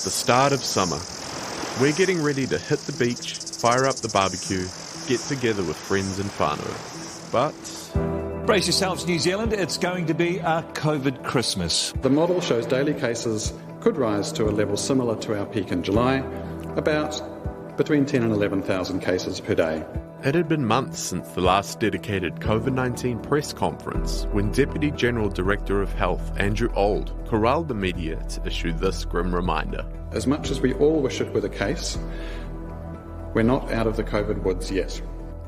the start of summer. We're getting ready to hit the beach, fire up the barbecue, get together with friends and whānau. But brace yourselves, New Zealand, it's going to be a COVID Christmas. The model shows daily cases could rise to a level similar to our peak in July, about between 10 and 11,000 cases per day. it had been months since the last dedicated COVID-19 press conference when Deputy General Director of Health Andrew Old corralled the media to issue this grim reminder. As much as we all wish it were the case, we're not out of the COVID woods yet.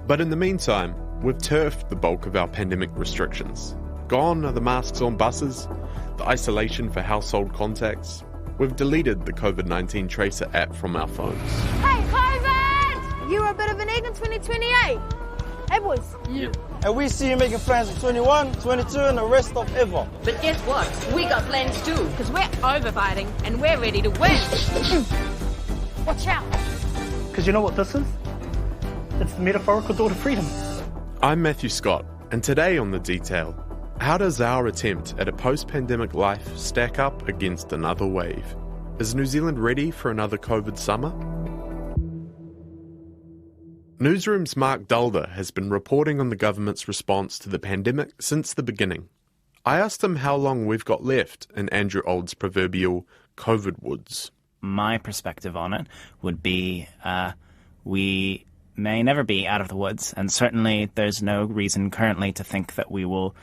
But in the meantime, we've turfed the bulk of our pandemic restrictions. Gone are the masks on buses, the isolation for household contacts. We've deleted the COVID-19 Tracer app from our phones. Hey, COVID! You were a bit of an egg in 2028. Hey, boys. Yeah. And we see you making plans for 21, 22, and the rest of ever. But guess what? We got plans too. Because we're over-fighting and we're ready to win. Watch out. Because you know what this is? It's the metaphorical door to freedom. I'm Matthew Scott, and today on The Detail, how does our attempt at a post-pandemic life stack up against another wave? Is New Zealand ready for another COVID summer? Newsroom's Mark Dulder has been reporting on the government's response to the pandemic since the beginning. I asked him how long we've got left in Andrew Old's proverbial COVID woods. My perspective on it would be we may never be out of the woods, and certainly there's no reason currently to think that we will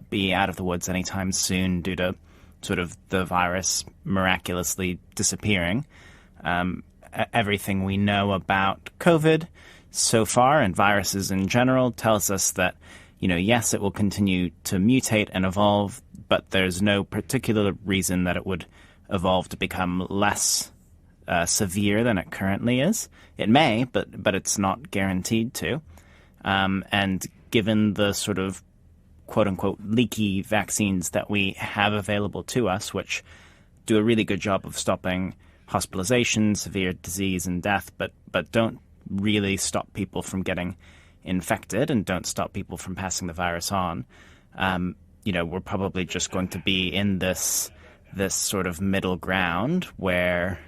be out of the woods anytime soon due to sort of the virus miraculously disappearing. Everything we know about COVID so far and viruses in general tells us that, yes, it will continue to mutate and evolve, but there's no particular reason that it would evolve to become less severe than it currently is. It may, but it's not guaranteed to. And given the sort of quote-unquote leaky vaccines that we have available to us, which do a really good job of stopping hospitalization, severe disease, and death, but don't really stop people from getting infected and don't stop people from passing the virus on, we're probably just going to be in this sort of middle ground where,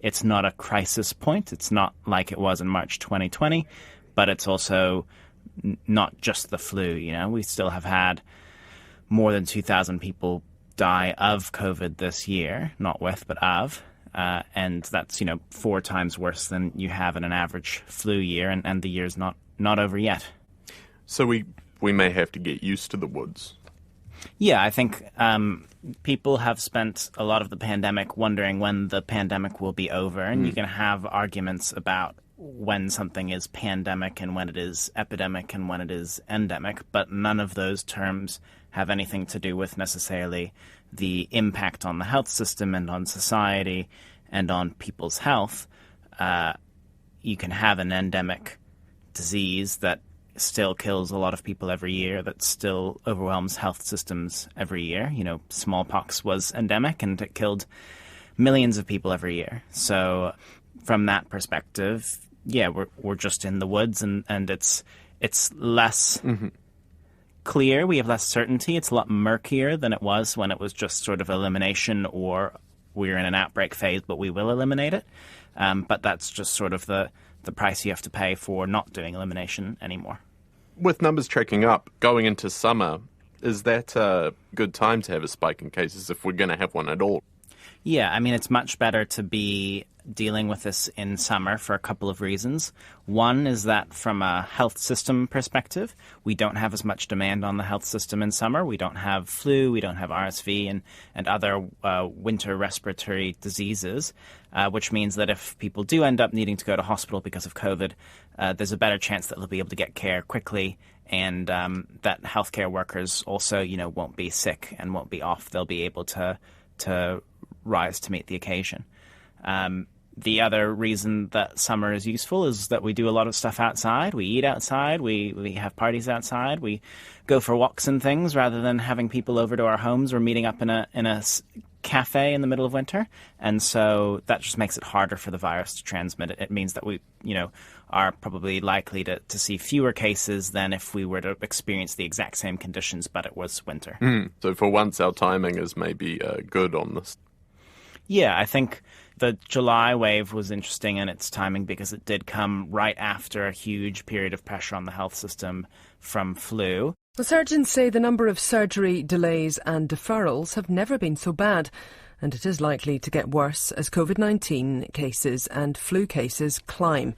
it's not a crisis point. It's not like it was in March 2020, but it's also not just the flu. We still have had more than 2,000 people die of COVID this year, not with, but of. And that's, 4 times worse than you have in an average flu year, and the year's not over yet. So we may have to get used to the woods. Yeah, I think people have spent a lot of the pandemic wondering when the pandemic will be over, and you can have arguments about when something is pandemic and when it is epidemic and when it is endemic, but none of those terms have anything to do with necessarily the impact on the health system and on society and on people's health. You can have an endemic disease that still kills a lot of people every year, that still overwhelms health systems every year. Smallpox was endemic and it killed millions of people every year. So from that perspective, yeah, we're just in the woods, and it's less clear. We have less certainty. It's a lot murkier than it was when it was just sort of elimination, or we're in an outbreak phase, but we will eliminate it. But that's just sort of the price you have to pay for not doing elimination anymore. With numbers tracking up going into summer, is that a good time to have a spike in cases if we're going to have one at all? Yeah, I mean, it's much better to be dealing with this in summer for a couple of reasons. One is that from a health system perspective, we don't have as much demand on the health system in summer. We don't have flu, we don't have RSV and other winter respiratory diseases, which means that if people do end up needing to go to hospital because of COVID, there's a better chance that they'll be able to get care quickly, and that healthcare workers also, won't be sick and won't be off. They'll be able to rise to meet the occasion. The other reason that summer is useful is that we do a lot of stuff outside. We eat outside. We have parties outside. We go for walks and things rather than having people over to our homes or meeting up in a cafe in the middle of winter. And so that just makes it harder for the virus to transmit. It means that we, are probably likely to see fewer cases than if we were to experience the exact same conditions, but it was winter. So for once, our timing is maybe good on this. Yeah, I think the July wave was interesting in its timing because it did come right after a huge period of pressure on the health system from flu. The surgeons say the number of surgery delays and deferrals have never been so bad, and it is likely to get worse as COVID-19 cases and flu cases climb.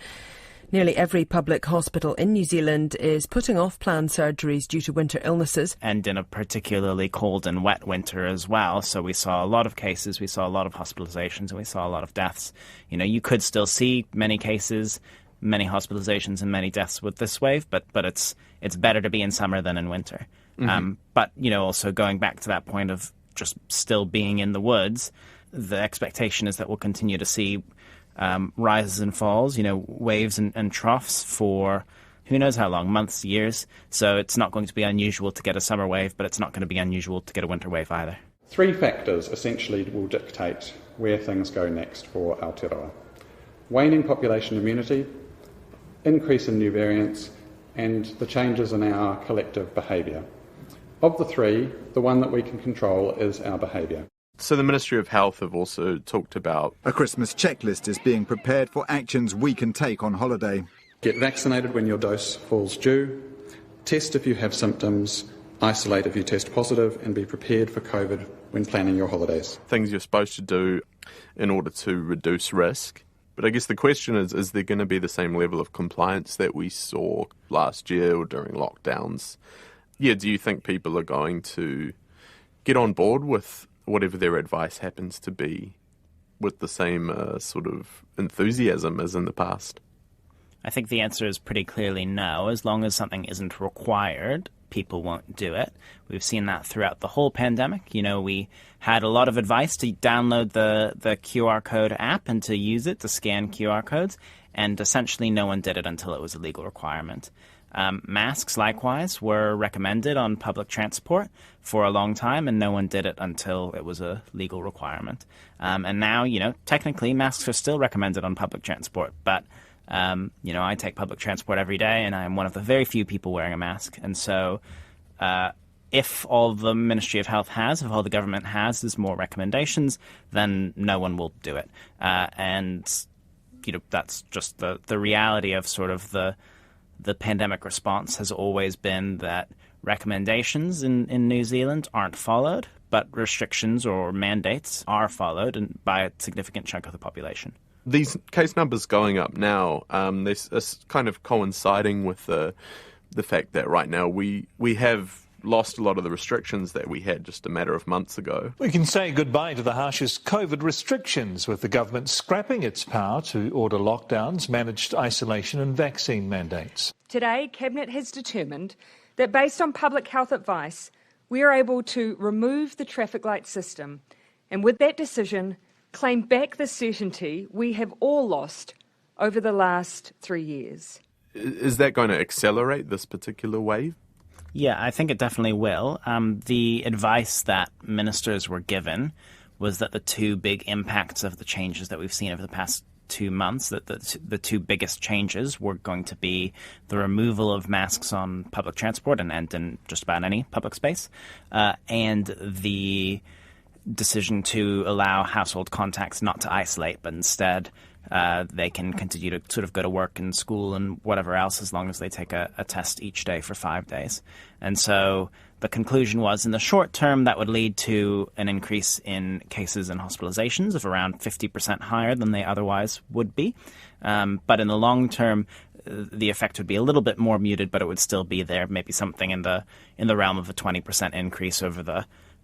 Nearly every public hospital in New Zealand is putting off planned surgeries due to winter illnesses. And in a particularly cold and wet winter as well. So we saw a lot of cases, we saw a lot of hospitalizations, and we saw a lot of deaths. You know, you could still see many cases, many hospitalizations and many deaths with this wave, but it's better to be in summer than in winter. Mm-hmm. But, you know, also going back to that point of just still being in the woods, the expectation is that we'll continue to see rises and falls, you know, waves and troughs for who knows how long, months, years. So it's not going to be unusual to get a summer wave, but it's not going to be unusual to get a winter wave either. 3 factors essentially will dictate where things go next for Aotearoa. Waning population immunity, increase in new variants, and the changes in our collective behaviour. Of the 3, the one that we can control is our behaviour. So the Ministry of Health have also talked about a Christmas checklist is being prepared for actions we can take on holiday. Get vaccinated when your dose falls due, test if you have symptoms, isolate if you test positive, and be prepared for COVID when planning your holidays. Things you're supposed to do in order to reduce risk. But I guess the question is there going to be the same level of compliance that we saw last year or during lockdowns? Yeah, do you think people are going to get on board with whatever their advice happens to be with the same sort of enthusiasm as in the past? I think the answer is pretty clearly no. As long as something isn't required, people won't do it. We've seen that throughout the whole pandemic. You know, we had a lot of advice to download the QR code app and to use it to scan QR codes, and essentially no one did it until it was a legal requirement. Masks, likewise, were recommended on public transport for a long time, and no one did it until it was a legal requirement. And now, you know, technically masks are still recommended on public transport, but, you know, I take public transport every day, and I'm one of the very few people wearing a mask. And so if all the Ministry of Health has, if all the government has is more recommendations, then no one will do it. And, you know, that's just the reality of sort of the pandemic response has always been that recommendations in New Zealand aren't followed, but restrictions or mandates are followed and by a significant chunk of the population. These case numbers going up now, this is kind of coinciding with the fact that right now we have lost a lot of the restrictions that we had just a matter of months ago. We can say goodbye to the harshest COVID restrictions, with the government scrapping its power to order lockdowns, managed isolation and vaccine mandates. Today, Cabinet has determined that based on public health advice, we are able to remove the traffic light system, and with that decision, claim back the certainty we have all lost over the last 3 years. Is that going to accelerate this particular wave? Yeah, I think it definitely will. The advice that ministers were given was that the 2 big impacts of the changes that we've seen over the past 2 months, that the 2 biggest changes were going to be the removal of masks on public transport and in just about any public space, and the decision to allow household contacts not to isolate, but instead they can continue to sort of go to work and school and whatever else as long as they take a test each day for 5 days. And so the conclusion was in the short term that would lead to an increase in cases and hospitalizations of around 50% higher than they otherwise would be. But in the long term, the effect would be a little bit more muted, but it would still be there, maybe something in the realm of a 20% increase over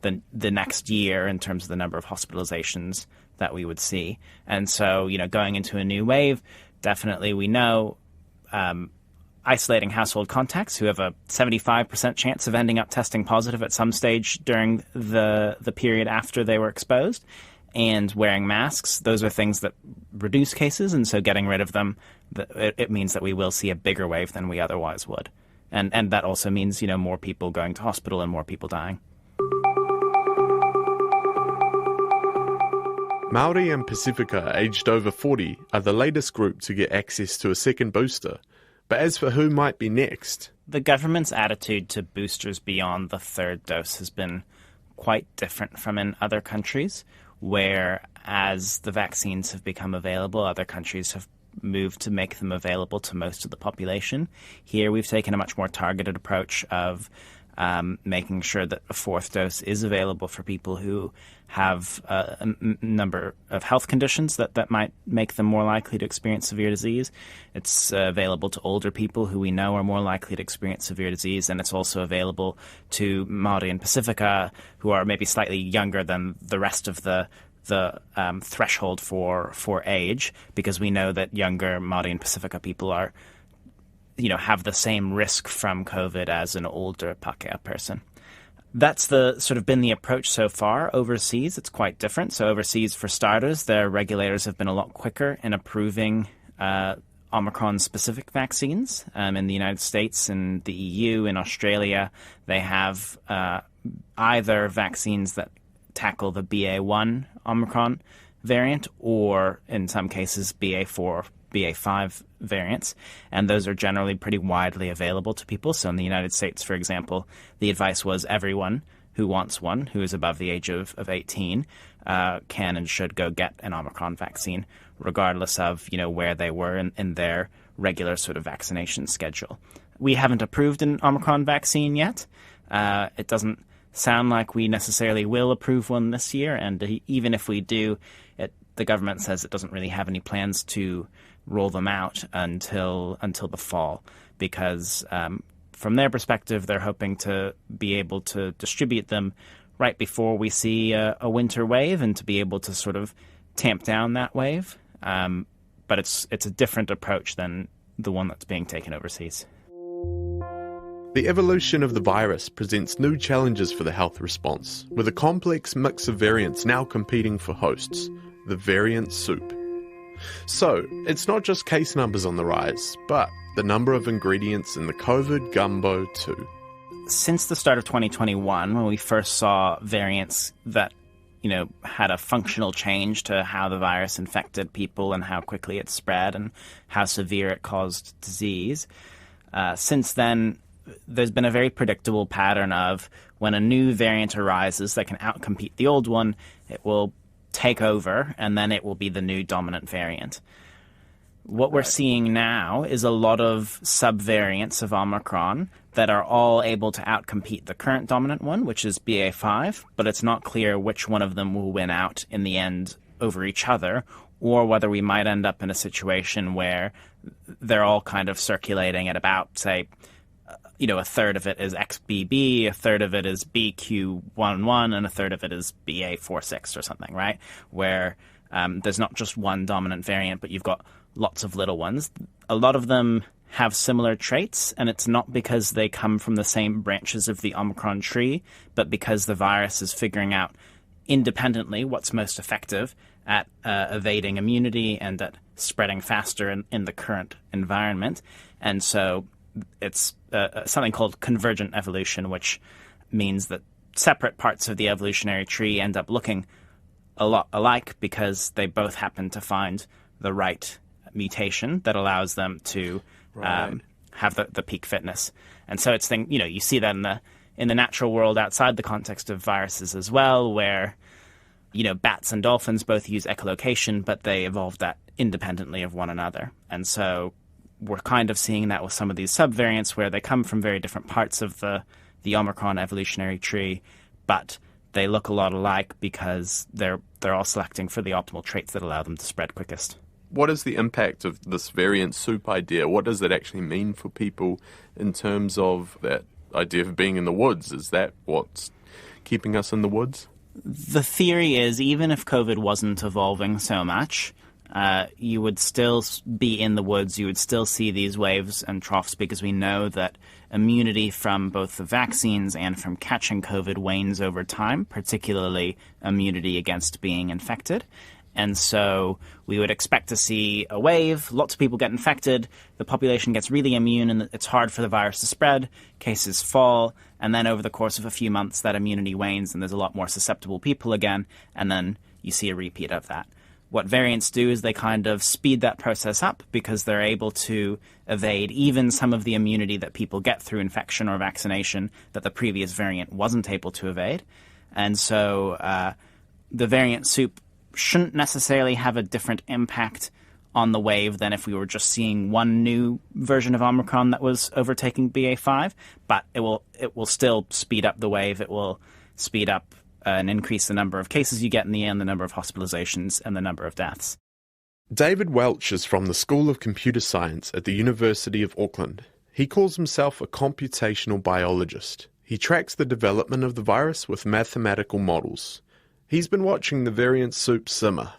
the next year in terms of the number of hospitalizations that we would see. And so, you know, going into a new wave, definitely we know isolating household contacts who have a 75% chance of ending up testing positive at some stage during the period after they were exposed, and wearing masks, those are things that reduce cases, and so getting rid of them, it means that we will see a bigger wave than we otherwise would. And that also means, you know, more people going to hospital and more people dying. Māori and Pacifica aged over 40 are the latest group to get access to a second booster. But as for who might be next, the government's attitude to boosters beyond the 3rd dose has been quite different from in other countries. where as the vaccines have become available, other countries have moved to make them available to most of the population. Here we've taken a much more targeted approach of making sure that a fourth dose is available for people who have a number of health conditions that might make them more likely to experience severe disease. It's available to older people who we know are more likely to experience severe disease, and it's also available to Māori and Pacifica who are maybe slightly younger than the rest of the threshold for age, because we know that younger Māori and Pacifica people are, have the same risk from COVID as an older Pākehā person. That's sort of been the approach so far. Overseas, it's quite different. So overseas, for starters, their regulators have been a lot quicker in approving Omicron-specific vaccines. In the United States, in the EU, in Australia, they have either vaccines that tackle the BA1 Omicron variant or, in some cases, BA4, BA5 variants, and those are generally pretty widely available to people. So in the United States, for example, the advice was everyone who wants one, who is above the age of 18, can and should go get an Omicron vaccine, regardless of where they were in their regular sort of vaccination schedule. We haven't approved an Omicron vaccine yet. It doesn't sound like we necessarily will approve one this year, and even if we do, the government says it doesn't really have any plans to roll them out until the fall, because from their perspective, they're hoping to be able to distribute them right before we see a winter wave and to be able to sort of tamp down that wave. But it's a different approach than the one that's being taken overseas. The evolution of the virus presents new challenges for the health response, with a complex mix of variants now competing for hosts, the variant soup. So, it's not just case numbers on the rise, but the number of ingredients in the COVID gumbo too. Since the start of 2021, when we first saw variants that, had a functional change to how the virus infected people and how quickly it spread and how severe it caused disease, since then, there's been a very predictable pattern of when a new variant arises that can outcompete the old one, it will take over, and then it will be the new dominant variant. What we're seeing now is a lot of subvariants of Omicron that are all able to outcompete the current dominant one, which is BA5, but it's not clear which one of them will win out in the end over each other, or whether we might end up in a situation where they're all kind of circulating at about, say, a third of it is XBB, a third of it is BQ11, and a third of it is BA46 or something, right? Where there's not just one dominant variant, but you've got lots of little ones. A lot of them have similar traits, and it's not because they come from the same branches of the Omicron tree, but because the virus is figuring out independently what's most effective at evading immunity and at spreading faster in the current environment. And so it's something called convergent evolution, which means that separate parts of the evolutionary tree end up looking a lot alike because they both happen to find the right mutation that allows them to have the peak fitness. And so it's you see that in the natural world outside the context of viruses as well, where bats and dolphins both use echolocation, but they evolved that independently of one another. And so we're kind of seeing that with some of these subvariants where they come from very different parts of the Omicron evolutionary tree, but they look a lot alike because they're all selecting for the optimal traits that allow them to spread quickest. What is the impact of this variant soup idea? What does it actually mean for people in terms of that idea of being in the woods? Is that what's keeping us in the woods? The theory is even if COVID wasn't evolving so much, you would still be in the woods, you would still see these waves and troughs because we know that immunity from both the vaccines and from catching COVID wanes over time, particularly immunity against being infected. And so we would expect to see a wave, lots of people get infected, the population gets really immune and it's hard for the virus to spread, cases fall, and then over the course of a few months that immunity wanes and there's a lot more susceptible people again, and then you see a repeat of that. What variants do is they kind of speed that process up because they're able to evade even some of the immunity that people get through infection or vaccination that the previous variant wasn't able to evade. And so the variant soup shouldn't necessarily have a different impact on the wave than if we were just seeing one new version of Omicron that was overtaking BA5, but it will still speed up the wave. It will speed up and increase the number of cases you get in the end, the number of hospitalizations, and the number of deaths. David Welch is from the School of Computer Science at the University of Auckland. He calls himself a computational biologist. He tracks the development of the virus with mathematical models. He's been watching the variant soup simmer,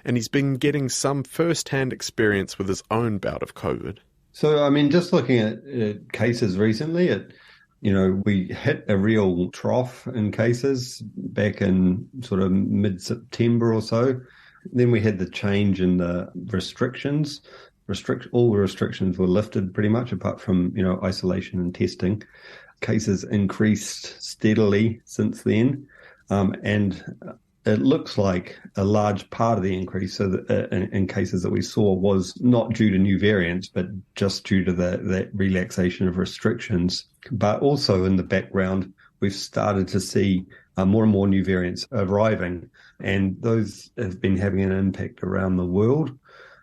and he's been getting some first-hand experience with his own bout of COVID. So, I mean, just looking at cases recently, we hit a real trough in cases back in sort of mid-September or so. Then we had the change in the restrictions. All the restrictions were lifted pretty much, apart from, isolation and testing. Cases increased steadily since then. And it looks like a large part of the increase in cases that we saw was not due to new variants, but just due to that relaxation of restrictions. But also in the background, we've started to see more and more new variants arriving, and those have been having an impact around the world,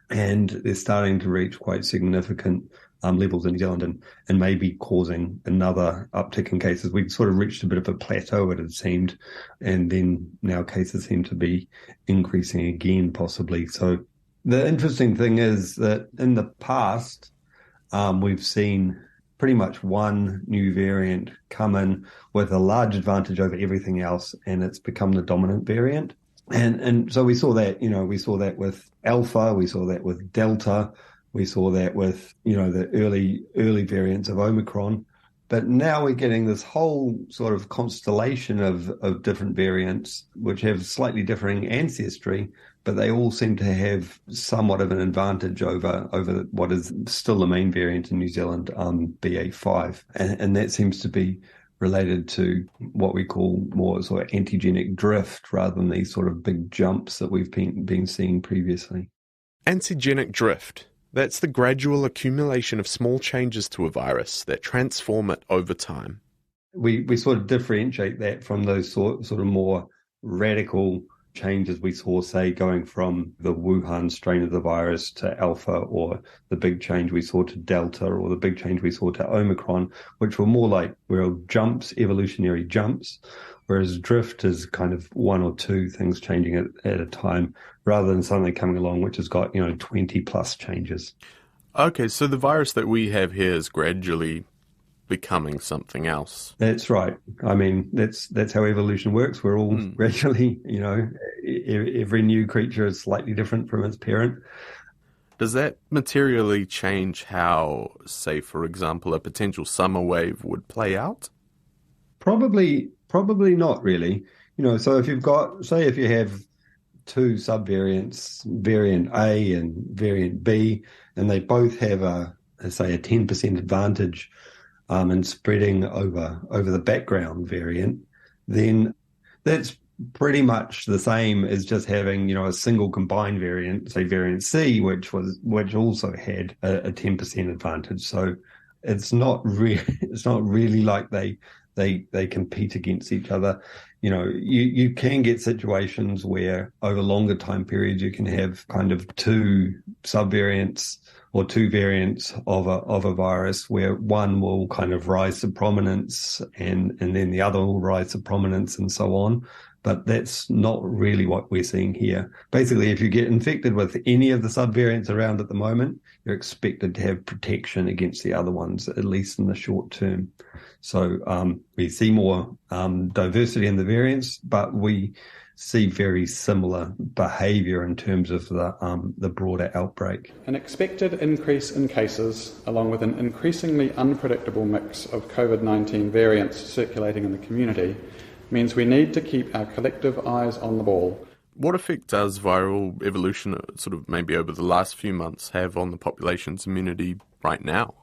and they're starting to reach quite significant levels in New Zealand and maybe causing another uptick in cases. We've sort of reached a bit of a plateau, it had seemed, and then now cases seem to be increasing again, possibly. So the interesting thing is that in the past, we've seen pretty much one new variant come in with a large advantage over everything else, and it's become the dominant variant. And so we saw that, we saw that with Alpha, we saw that with Delta, we saw that with, the early variants of Omicron. But now we're getting this whole sort of constellation of different variants, which have slightly differing ancestry, but they all seem to have somewhat of an advantage over what is still the main variant in New Zealand, BA5. And that seems to be related to what we call more sort of antigenic drift rather than these sort of big jumps that we've been seeing previously. Antigenic drift. That's the gradual accumulation of small changes to a virus that transform it over time. We sort of differentiate that from those sort of more radical changes we saw, say, going from the Wuhan strain of the virus to Alpha, or the big change we saw to Delta, or the big change we saw to Omicron, which were more like real jumps, evolutionary jumps, whereas drift is kind of one or two things changing at a time, rather than something coming along which has got 20 plus changes. Okay, so the virus that we have here is gradually becoming something else. That's right. I mean, that's how evolution works. We're all gradually, every new creature is slightly different from its parent. Does that materially change how, say, for example, a potential summer wave would play out? Probably not really. So if you have two subvariants, variant A and variant B, and they both have a 10% advantage in spreading over the background variant, then that's pretty much the same as just having a single combined variant, say variant C, which also had a 10% advantage. So it's not really like they compete against each other. You can get situations where over longer time periods you can have kind of two subvariants or two variants of a virus, where one will kind of rise to prominence and then the other will rise to prominence and so on. But that's not really what we're seeing here. Basically, if you get infected with any of the subvariants around at the moment, you're expected to have protection against the other ones, at least in the short term. So we see more diversity in the variants, but we see very similar behaviour in terms of the broader outbreak. An expected increase in cases, along with an increasingly unpredictable mix of COVID-19 variants circulating in the community, means we need to keep our collective eyes on the ball. What effect does viral evolution, sort of maybe over the last few months, have on the population's immunity right now?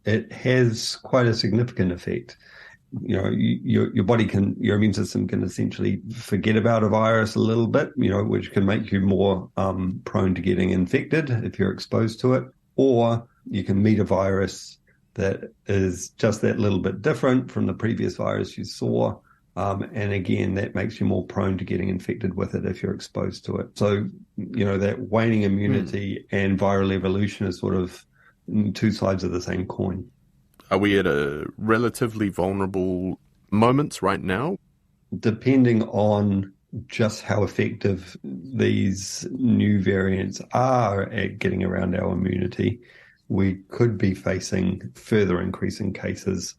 It has quite a significant effect. Your body your immune system can essentially forget about a virus a little bit, which can make you more prone to getting infected if you're exposed to it, or you can meet a virus that is just that little bit different from the previous virus you saw, And again, that makes you more prone to getting infected with it if you're exposed to it. So, that waning immunity and viral evolution is sort of two sides of the same coin. Are we at a relatively vulnerable moment right now? Depending on just how effective these new variants are at getting around our immunity, we could be facing further increase in cases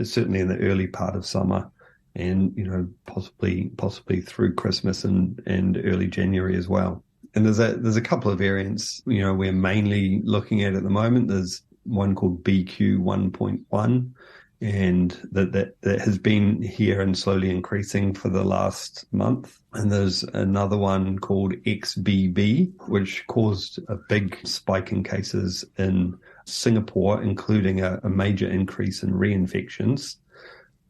certainly in the early part of summer and, possibly through Christmas and early January as well. And there's a couple of variants, we're mainly looking at the moment. There's one called BQ 1.1, and that has been here and slowly increasing for the last month. And there's another one called XBB, which caused a big spike in cases in Singapore, including a major increase in reinfections.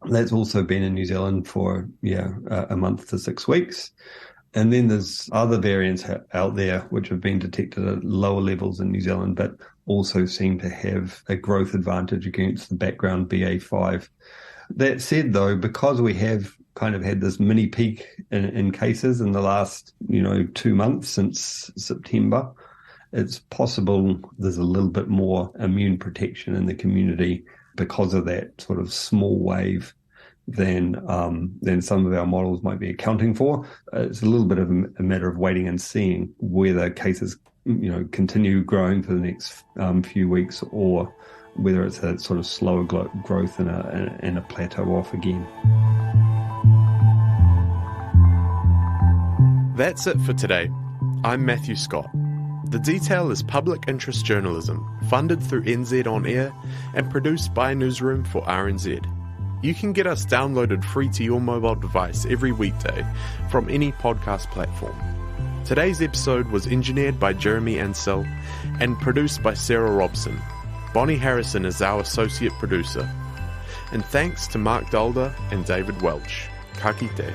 That's also been in New Zealand for a month to 6 weeks. And then there's other variants out there which have been detected at lower levels in New Zealand, but also seem to have a growth advantage against the background BA5. That said, though, because we have kind of had this mini peak in cases in the last, 2 months since September, it's possible there's a little bit more immune protection in the community because of that sort of small wave than some of our models might be accounting for. It's a little bit of a matter of waiting and seeing whether cases, continue growing for the next few weeks, or whether it's a sort of slower growth and a plateau off again. That's it for today. I'm Matthew Scott. The Detail is public interest journalism, funded through NZ On Air and produced by Newsroom for RNZ. You can get us downloaded free to your mobile device every weekday from any podcast platform. Today's episode was engineered by Jeremy Ansell and produced by Sarah Robson. Bonnie Harrison is our associate producer. And thanks to Mark Dulder and David Welch. Ka kite.